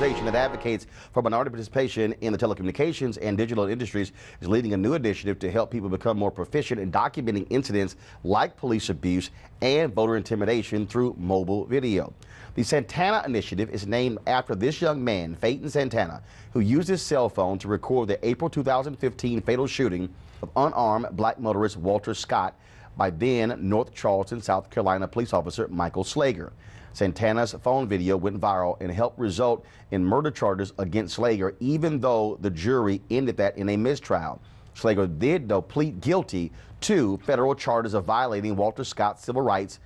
organization that advocates for minority participation in the telecommunications and digital industries, is leading a new initiative to help people become more proficient in documenting incidents like police abuse and voter intimidation through mobile video. The Santana Initiative is named after this young man, Feidin Santana, who used his cell phone to record the April 2015 fatal shooting of unarmed black motorist Walter Scott by then North Charleston, South Carolina police officer Michael Slager. Santana's phone video went viral and helped result in murder charges against Slager, even though the jury ended that in a mistrial. Slager did, though, plead guilty to federal charges of violating Walter Scott's civil rights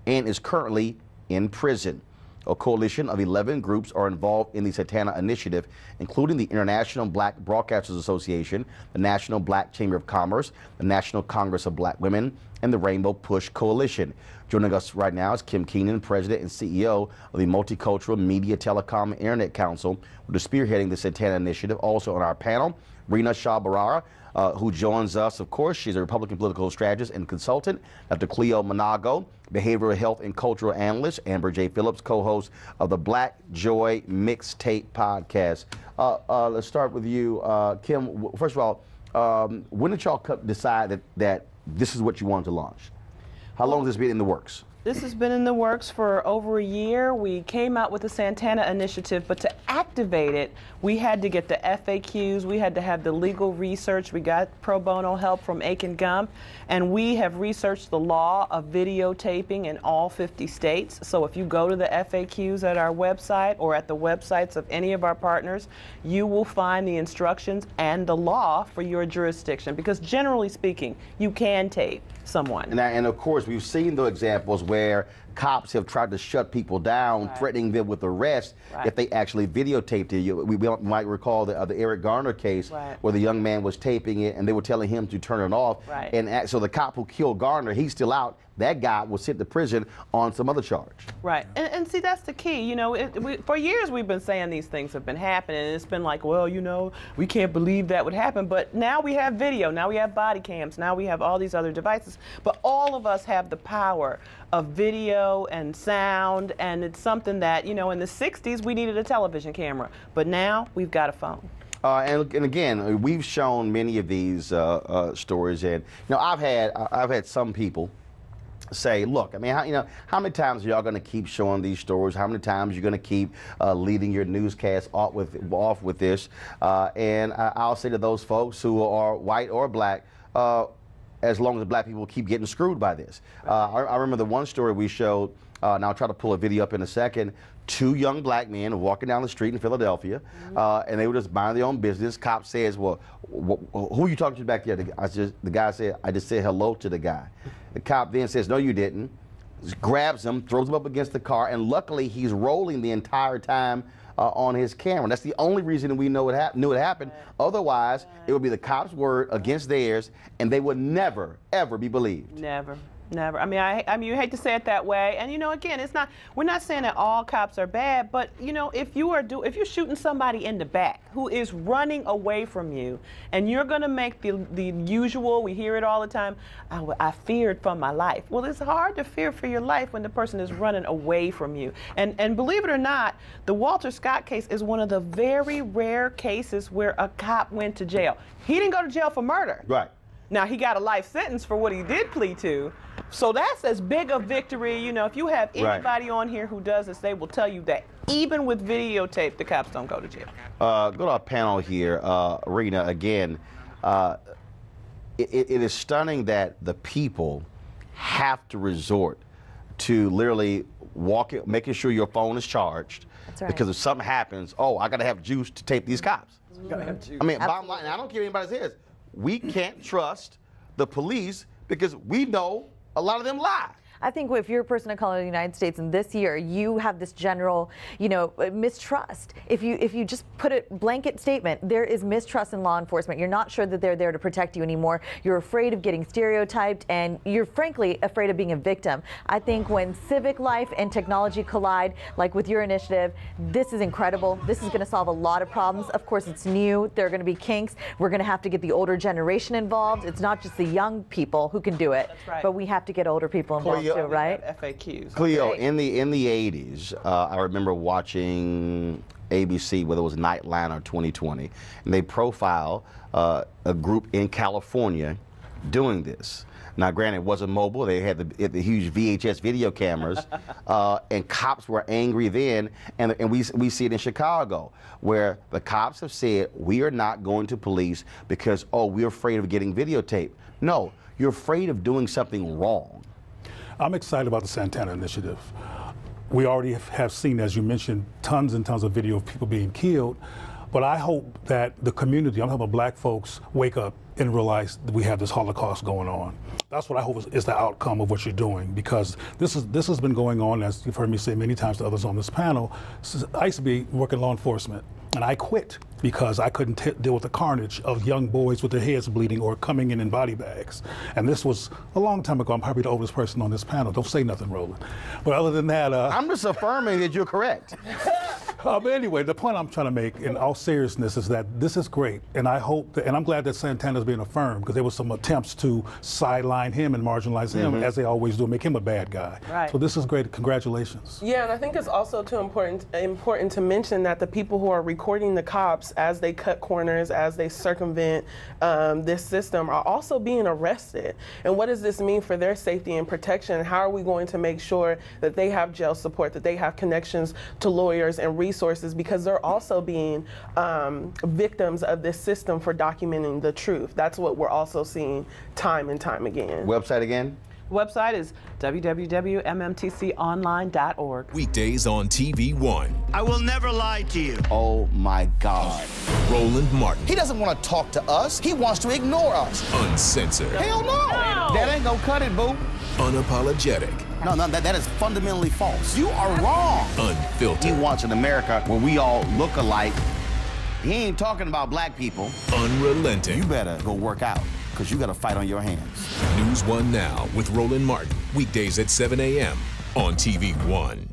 and is currently in prison. A coalition of 11 groups are involved in the Santana Initiative, including the International Black Broadcasters Association, the National Black Chamber of Commerce, the National Congress of Black Women, and the Rainbow Push Coalition. Joining us right now is Kim Keenan, President and CEO of the Multicultural Media, Telecom, and Internet Council, who is spearheading the Santana Initiative. Also on our panel, Rena Shaw-Barara, who joins us. Of course, she's a Republican political strategist and consultant. Dr. Cleo Monago, behavioral health and cultural analyst. Amber J. Phillips, co-host of the Black Joy Mixtape podcast. Let's start with you, Kim. First of all, when did y'all decide that this is what you wanted to launch? How long has this been in the works? This has been in the works for over a year. We came out with the Santana Initiative, but to activate it, we had to get the FAQs, we had to have the legal research, we got pro bono help from Aiken Gump, and we have researched the law of videotaping in all 50 states. So if you go to the FAQs at our website or at the websites of any of our partners, you will find the instructions and the law for your jurisdiction, because generally speaking, you can tape someone. And of course, we've seen the examples where cops have tried to shut people down, threatening them with arrest if they actually videotaped it. We might recall the Eric Garner case where the young man was taping it and they were telling him to turn it off. And so the cop who killed Garner, he's still out. That guy was sent to prison on some other charge. And see, that's the key. You know, for years we've been saying these things have been happening, and it's been like, well, you know, we can't believe that would happen. But now we have video, now we have body cams, now we have all these other devices. But all of us have the power of video and sound, and it's something that, you know, in the 60s we needed a television camera, but now we've got a phone. And again, we've shown many of these stories, and you know, I've had some people say, look, I mean, how many times are y'all going to keep showing these stories? How many times are you going to keep leading your newscast off with this? And I'll say to those folks who are white or black, as long as black people keep getting screwed by this. I remember the one story we showed, and I'll try to pull a video up in a second, 2 young black men walking down the street in Philadelphia, and they were just minding their own business. Cop says, well, who are you talking to back there? The guy said, I just said hello to the guy. The cop then says, no, you didn't. Grabs him, throws him up against the car, and luckily he's rolling the entire time on his camera. That's the only reason we knew it happened. Otherwise, it would be the cop's word against theirs, and they would never, ever be believed. Never. Never. I mean, you hate to say it that way, and you know, again, it's not. We're not saying that all cops are bad, but you know, if you're shooting somebody in the back who is running away from you, and you're going to make the usual, we hear it all the time, I feared for my life. Well, it's hard to fear for your life when the person is running away from you. And believe it or not, the Walter Scott case is one of the very rare cases where a cop went to jail. He didn't go to jail for murder. Right. Now, he got a life sentence for what he did plead to, so that's as big a victory. You know, if you have anybody on here who does this, they will tell you that even with videotape, the cops don't go to jail. Go to our panel here, Rena, again. It is stunning that the people have to resort to literally making sure your phone is charged. That's right. Because if something happens, oh, I got to have juice to tape these cops. Gotta have juice. I mean, bottom line, and I don't care what anybody says, we can't trust the police because we know a lot of them lie. I think if you're a person of color in the United States, and this year you have this general, you know, mistrust. If you just put a blanket statement, there is mistrust in law enforcement. You're not sure that they're there to protect you anymore. You're afraid of getting stereotyped, and you're frankly afraid of being a victim. I think when civic life and technology collide, like with your initiative, this is incredible. This is going to solve a lot of problems. Of course, it's new. There are going to be kinks. We're going to have to get the older generation involved. It's not just the young people who can do it, but we have to get older people involved. to, right? FAQs. Cleo, Okay. in the 80s, I remember watching ABC, whether it was Nightline or 2020, and they profile a group in California doing this. Now, granted, it wasn't mobile. They had the huge VHS video cameras, and cops were angry then. And we see it in Chicago, where the cops have said, we are not going to police because, oh, we're afraid of getting videotaped. No, you're afraid of doing something wrong. I'm excited about the Santana Initiative. We already have seen, as you mentioned, tons and tons of video of people being killed. But I hope that the community, I'm talking about black folks, wake up and realize that we have this Holocaust going on. That's what I hope is the outcome of what you're doing, because this has been going on, as you've heard me say many times to others on this panel. I used to be working law enforcement, and I quit because I couldn't deal with the carnage of young boys with their heads bleeding or coming in body bags. And this was a long time ago. I'm probably the oldest person on this panel. Don't say nothing, Roland. But other than that, I'm just affirming that you're correct. But anyway, the point I'm trying to make in all seriousness is that this is great, and I hope that, and I'm glad that Santana's being affirmed, because there was some attempts to sideline him and marginalize him, as they always do, make him a bad guy. Right. So this is great. Congratulations. Yeah, and I think it's also too important to mention that the people who are recording the cops as they cut corners, as they circumvent this system, are also being arrested. And what does this mean for their safety and protection? How are we going to make sure that they have jail support, that they have connections to lawyers and resources, because they're also being victims of this system for documenting the truth. That's what we're also seeing time and time again. Website again? Website is www.mmtconline.org. Weekdays on TV One. I will never lie to you. Oh my God. Roland Martin. He doesn't want to talk to us. He wants to ignore us. Uncensored. Hell no. That ain't gonna cut it, boo. Unapologetic. No, that is fundamentally false. You are wrong. He Unfiltered. wants an America where we all look alike. He ain't talking about black people. Unrelenting. You better go work out, because you got a fight on your hands. NewsOne Now with Roland Martin. Weekdays at 7 a.m. on TV One.